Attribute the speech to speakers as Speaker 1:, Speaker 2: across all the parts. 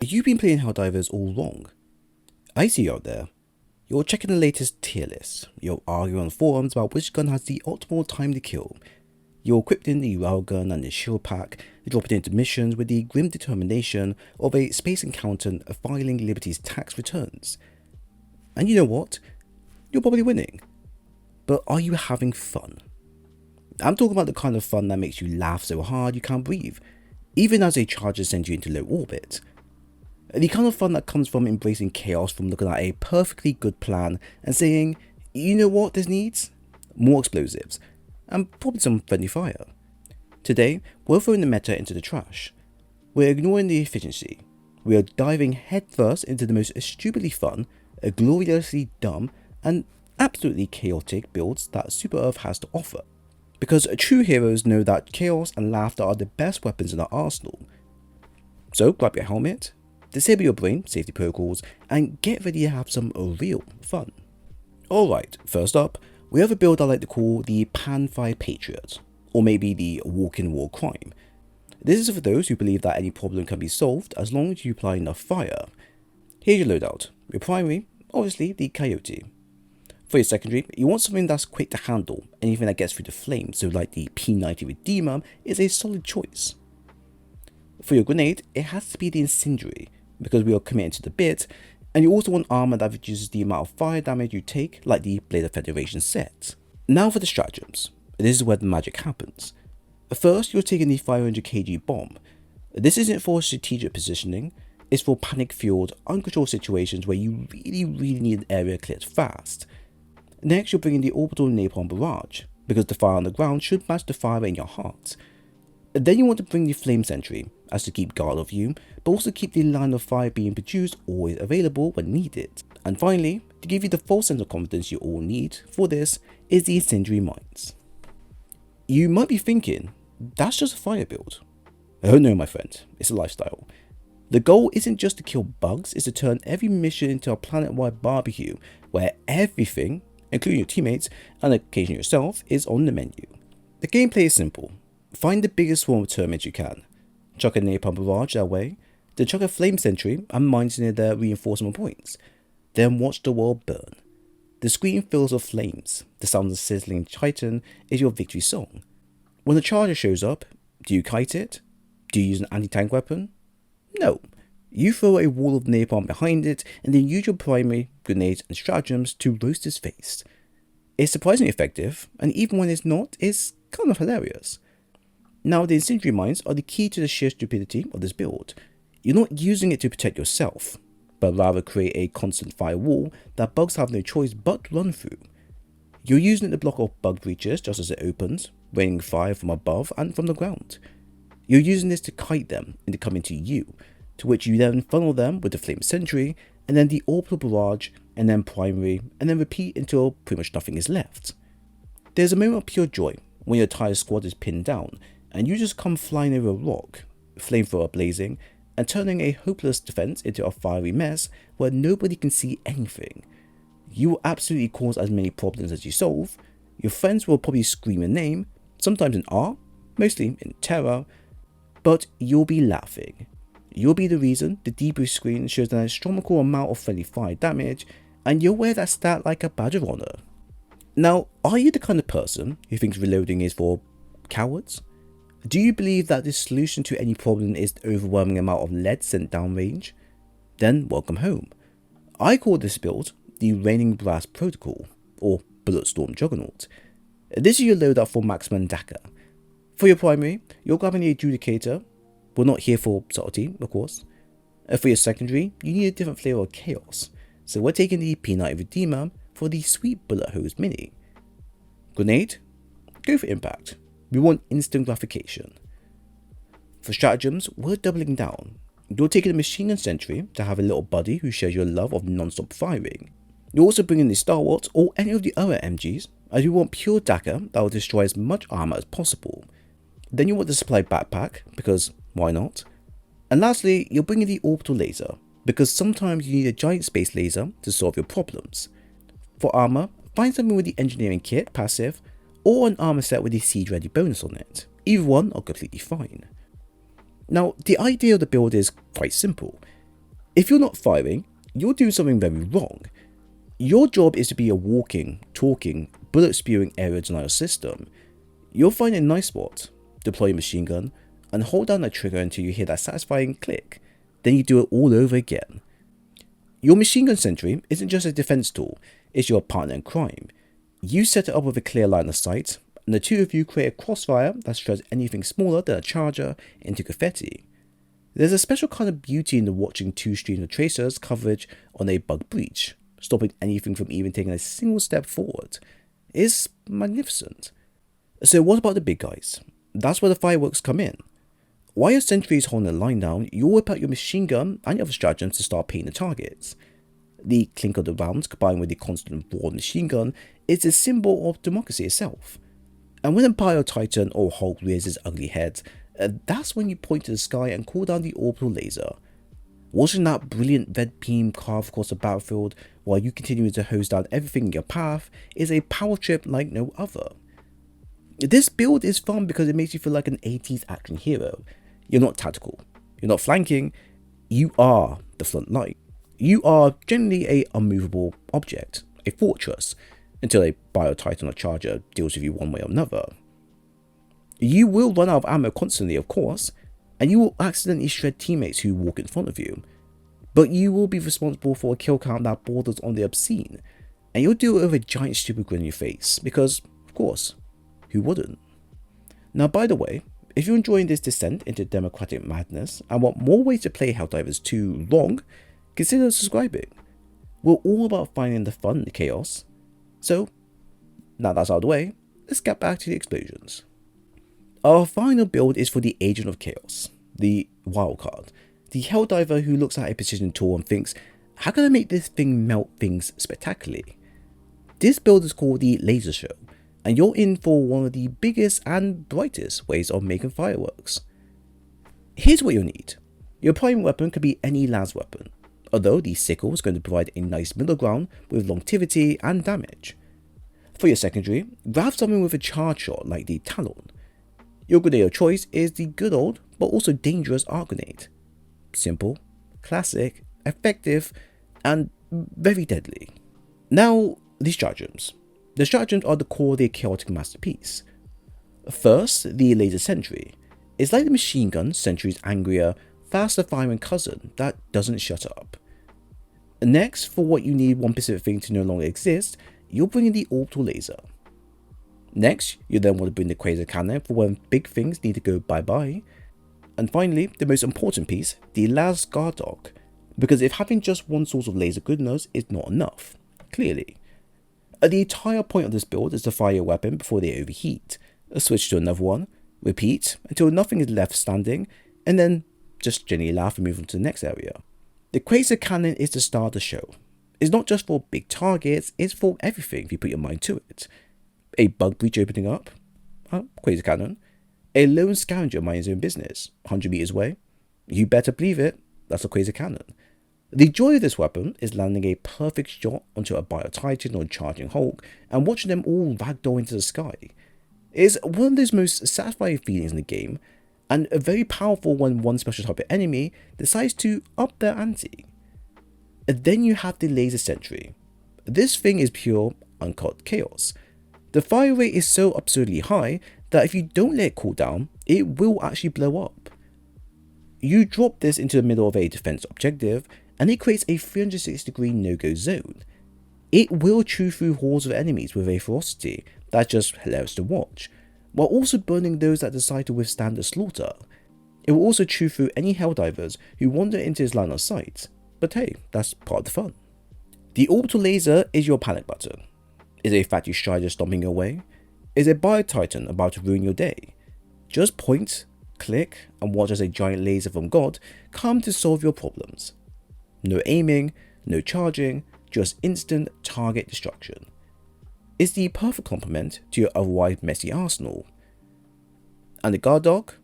Speaker 1: You've been playing Helldivers all wrong. I see you out there. You're checking the latest tier list. You're arguing on forums about which gun has the optimal time to kill. You're equipped in the railgun and the shield pack, dropping into missions with the grim determination of a space accountant filing Liberty's tax returns. And you know what? You're probably winning. But are you having fun? I'm talking about the kind of fun that makes you laugh so hard you can't breathe, even as a charger sends you into low orbit. The kind of fun that comes from embracing chaos, from looking at a perfectly good plan and saying, you know what this needs? More explosives, and probably some friendly fire. Today, we're throwing the meta into the trash. We're ignoring the efficiency. We are diving headfirst into the most stupidly fun, gloriously dumb, and absolutely chaotic builds that Super Earth has to offer. Because true heroes know that chaos and laughter are the best weapons in our arsenal. So grab your helmet, disable your brain safety protocols, and get ready to have some real fun. Alright, first up, we have a build I like to call the Pan-Fire Patriot, or maybe the Walking War Crime. This is for those who believe that any problem can be solved as long as you apply enough fire. Here's your loadout. Your primary, obviously the Coyote. For your secondary, you want something that's quick to handle anything that gets through the flames, so like the P90 Redeemer is a solid choice. For your grenade, it has to be the Incendiary, because we are committed to the bit, and you also want armor that reduces the amount of fire damage you take, like the Blade of Federation set. Now for the stratagems. This is where the magic happens. First, you're taking the 500 kg bomb. This isn't for strategic positioning, it's for panic-fueled, uncontrolled situations where you really need an area cleared fast. Next, you're bringing the orbital napalm barrage, because the fire on the ground should match the fire in your heart. Then you want to bring the flame sentry, as to keep guard of you, but also keep the line of fire being produced always available when needed. And finally, to give you the full sense of confidence you all need for this, is the incendiary mines. You might be thinking, that's just a fire build. Oh no, my friend, it's a lifestyle. The goal isn't just to kill bugs, it's to turn every mission into a planet-wide barbecue where everything, including your teammates and occasionally yourself, is on the menu. The gameplay is simple. Find the biggest swarm of termites you can, chuck a napalm barrage that way, then chuck a flame sentry and mines near their reinforcement points, then watch the world burn. The screen fills with flames, the sound of sizzling titan is your victory song. When the charger shows up, do you kite it? Do you use an anti-tank weapon? No. You throw a wall of napalm behind it and then use your primary, grenades and stratagems to roast his face. It's surprisingly effective, and even when it's not, it's kind of hilarious. Now, the incendiary mines are the key to the sheer stupidity of this build. You're not using it to protect yourself, but rather create a constant firewall that bugs have no choice but to run through. You're using it to block off bug breaches just as it opens, raining fire from above and from the ground. You're using this to kite them into coming to you, to which you then funnel them with the flame sentry, and then the orbital barrage, and then primary, and then repeat until pretty much nothing is left. There's a moment of pure joy when your entire squad is pinned down, and you just come flying over a rock, flamethrower blazing, and turning a hopeless defense into a fiery mess where nobody can see anything. You will absolutely cause as many problems as you solve. Your friends will probably scream your name, sometimes in R, mostly in terror, but you'll be laughing. You'll be the reason the debrief screen shows an astronomical amount of friendly fire damage, and you'll wear that stat like a badge of honor. Now, are you the kind of person who thinks reloading is for cowards? Do you believe that the solution to any problem is the overwhelming amount of lead sent downrange? Then welcome home. I call this build the Raining Brass Protocol, or Bulletstorm Juggernaut. This is your loadout for maximum dakka. For your primary, you're grabbing the Adjudicator. We're not here for subtlety, of course. For your secondary, you need a different flavor of chaos, so we're taking the P90 Redeemer for the sweet bullet hose mini. Grenade? Go for impact. We want instant gratification. For stratagems, we're doubling down. You're taking a machine gun sentry to have a little buddy who shares your love of non-stop firing. You're also bringing the Star Wars or any of the other MGs, as we want pure dakka that will destroy as much armor as possible. Then you want the supply backpack, because why not? And lastly, you're bringing the orbital laser, because sometimes you need a giant space laser to solve your problems. For armor, find something with the engineering kit passive, or an armor set with the siege ready bonus on it. Either one are completely fine. Now, the idea of the build is quite simple. If you're not firing, you're doing something very wrong. Your job is to be a walking, talking, bullet spewing area denial system. You'll find a nice spot, deploy a machine gun, and hold down the trigger until you hear that satisfying click. Then you do it all over again. Your machine gun sentry isn't just a defense tool, it's your partner in crime. You set it up with a clear line of sight, and the two of you create a crossfire that shreds anything smaller than a charger into confetti. There's a special kind of beauty in the watching two streams of tracers coverage on a bug breach, stopping anything from even taking a single step forward. It's magnificent. So what about the big guys? That's where the fireworks come in. While your sentry is holding the line down, you'll whip out your machine gun and your other stratagems to start painting the targets. The clink of the rounds combined with the constant roar of the machine gun is a symbol of democracy itself. And when a Bio Titan or Hulk rears his ugly head, that's when you point to the sky and call down the orbital laser. Watching that brilliant red beam carve across the battlefield while you continue to hose down everything in your path is a power trip like no other. This build is fun because it makes you feel like an 80s action hero. You're not tactical, you're not flanking, you are the front line. You are generally a unmovable object, a fortress, until a Bio Titan or Charger deals with you one way or another. You will run out of ammo constantly, of course, and you will accidentally shred teammates who walk in front of you, but you will be responsible for a kill count that borders on the obscene, and you'll do it with a giant stupid grin on your face, because, of course, who wouldn't? Now, by the way, if you're enjoying this descent into democratic madness and want more ways to play Helldivers 2 long, consider subscribing. We're all about finding the fun in the chaos. So, now that's out of the way, let's get back to the explosions. Our final build is for the Agent of Chaos, the wildcard, the Helldiver who looks at a precision tool and thinks, how can I make this thing melt things spectacularly? This build is called the Laser Show, and you're in for one of the biggest and brightest ways of making fireworks. Here's what you'll need. Your primary weapon could be any las weapon, although the sickle is going to provide a nice middle ground with longevity and damage. For your secondary, grab something with a charge shot like the Talon. Your grenade of choice is the good old but also dangerous arc grenade. Simple, classic, effective, and very deadly. Now, the stratagems. The stratagems are the core of the chaotic masterpiece. First, the laser sentry. It's like the machine gun sentry's angrier, faster firing cousin that doesn't shut up. Next, for what you need one specific thing to no longer exist, you'll bring in the orbital laser. Next, you then want to bring the quasar cannon for when big things need to go bye-bye. And finally, the most important piece, the las guard dog, because if having just one source of laser goodness is not enough, clearly. The entire point of this build is to fire your weapon before they overheat, switch to another one, repeat until nothing is left standing, and then just gently laugh and move on to the next area. The quasar cannon is the star of the show. It's not just for big targets, it's for everything if you put your mind to it. A bug breach opening up, quasar cannon. A lone scavenger minding his own business, 100 meters away. You better believe it, that's a quasar cannon. The joy of this weapon is landing a perfect shot onto a Bio Titan or charging Hulk and watching them all ragdoll into the sky. It's one of those most satisfying feelings in the game, and very powerful when one special type of enemy decides to up their ante. And then you have the laser sentry. This thing is pure, uncut chaos. The fire rate is so absurdly high that if you don't let it cool down, it will actually blow up. You drop this into the middle of a defense objective, and it creates a 360-degree no-go zone. It will chew through hordes of enemies with a ferocity that's just hilarious to watch, while also burning those that decide to withstand the slaughter. It will also chew through any Helldivers who wander into his line of sight, but hey, that's part of the fun. The orbital laser is your panic button. Is a fatty strider stomping your way? Is a Bio Titan about to ruin your day? Just point, click, and watch as a giant laser from God come to solve your problems. No aiming, no charging, just instant target destruction. It's the perfect complement to your otherwise messy arsenal. And the guard dog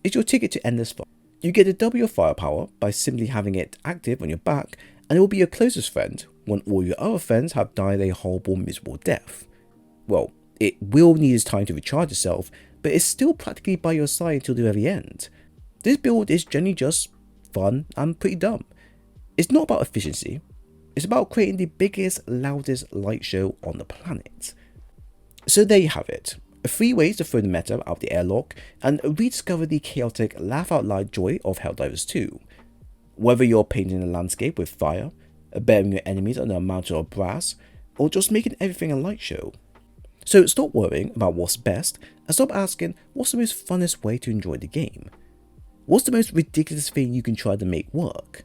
Speaker 1: is your ticket to endless fun. You get to double your firepower by simply having it active on your back, and it will be your closest friend when all your other friends have died a horrible, miserable death. Well, it will need its time to recharge itself, but it's still practically by your side until the very end. This build is generally just fun and pretty dumb. It's not about efficiency, it's about creating the biggest, loudest light show on the planet. So there you have it, 3 ways to throw the meta out the airlock and rediscover the chaotic, laugh out loud joy of Helldivers 2. Whether you're painting a landscape with fire, burying your enemies under a mountain of brass, or just making everything a light show. So stop worrying about what's best and stop asking what's the most funnest way to enjoy the game. What's the most ridiculous thing you can try to make work?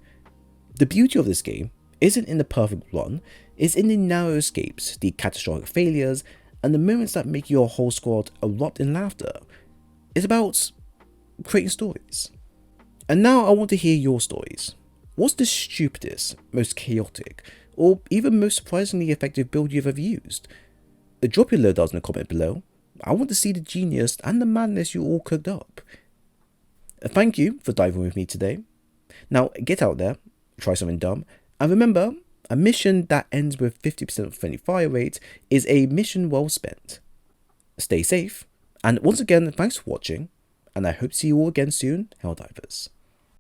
Speaker 1: The beauty of this game isn't in the perfect run, it's in the narrow escapes, the catastrophic failures, and the moments that make your whole squad erupt in laughter. It's about creating stories. And now I want to hear your stories. What's the stupidest, most chaotic, or even most surprisingly effective build you've ever used? Drop your loadouts in the comment below. I want to see the genius and the madness you all cooked up. Thank you for diving with me today. Now get out there, try something dumb, and remember, a mission that ends with 50% friendly fire rate is a mission well spent. Stay safe, and once again, thanks for watching, and I hope to see you all again soon, Helldivers.